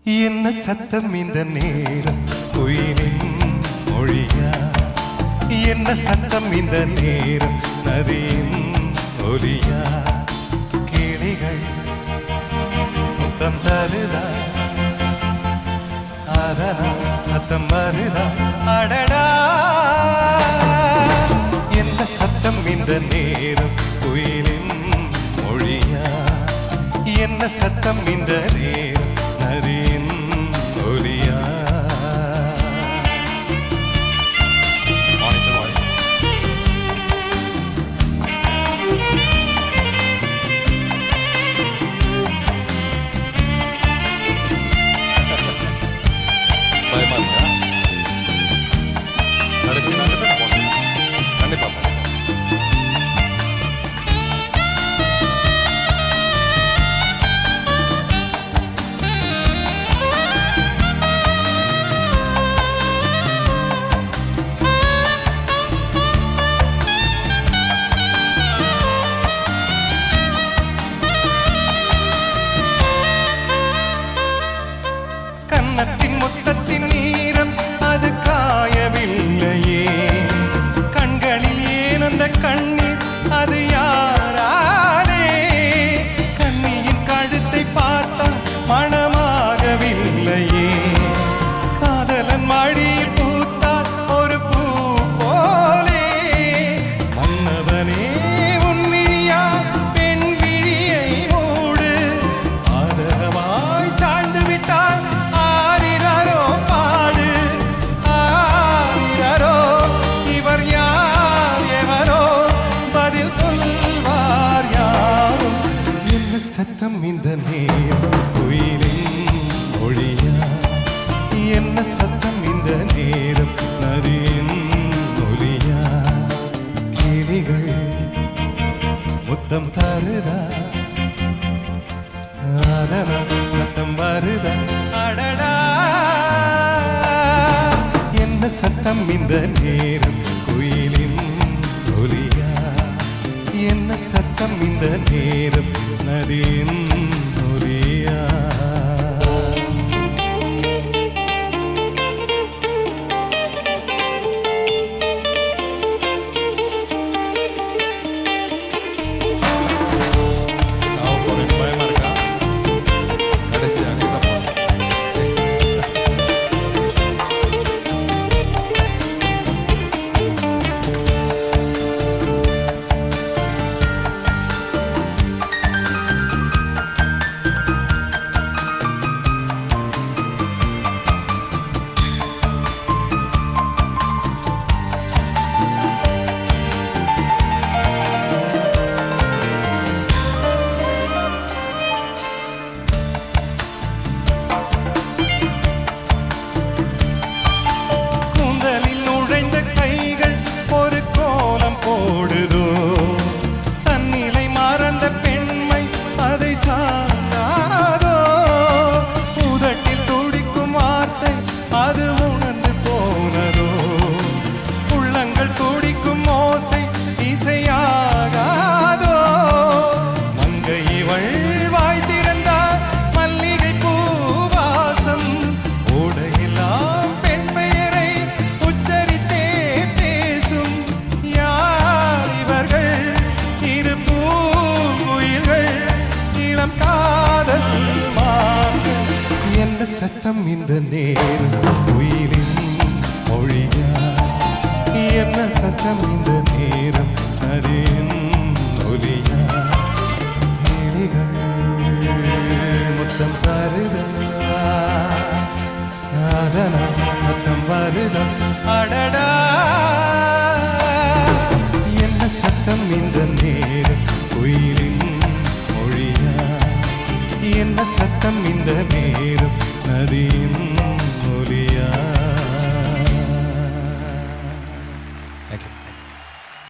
என்ன சத்தம் இந்த நேரம் குயிலின் மொழியா? என்ன சத்தம் இந்த நேரம் நதியின் ஒலியா? கிளிகள் முத்தம் தருதா? அதனால் சத்தம் வருதா? அடடா, என்ன சத்தம் இந்த நேரம் குயிலின் மொழியா? என்ன சத்தம் இந்த நேரம் நதியின் ஒலியா? பயமா இருக்கா? கடைசி நாள் போனோம் கண்டிப்பா. கன்னத்தின் முத்தத்தின் நீரம் அது காயவில்லையே, கண்களில் ஏன் அந்த கண்ணீர் அது யாராலே? கண்ணியின் கழுத்தை பார்த்தால் மனமாகவில்லையே, காதலன் மடியில் பூத்தால் ஒரு பூ போலே. மன்னவனே உன் விழியா பெண் விழியை மூடு, ஆதரவாய் சாய்ந்து விட்டால் சத்தம் இந்த நேரம் குயிலின் மொழியா? என்ன சத்தம் இந்த நேரம் நதியின் ஒலியா? கிளிகள் முத்தம் தருதா? அதனால் சத்தம் வருதா? அடடா, என்ன சத்தம் இந்த நேரம் குயிலின் ஒலியா? என்ன சத்தம் இந்த நேரம் நதியின் ஒலியா? பயமா இருக்கா? கடைசியா ஓடுதோ? தன்னிலை மறந்த பெண்மை அதை தாங்காதோ? உதட்டில் துடிக்கும் வார்த்தை அது உணர்ந்து போனதோ? உள்ளங்கள் துடிக்கும் ஓசை இசையாகாதோ? மங்கை இவள் வாய் திறந்தார் மல்லிகை பூவாசம், ஓடையெல்லாம் பெண் பெயரை உச்சரித்தே பேசும். இரு பூங்குயில்கள் இளம் காதல் மார்கள். என்ன சத்தம் இந்த நேரம் குயிலின் மொழியா? என்ன சத்தம் இந்த நேரம் நதியின் ஒலியா? கிளிகள்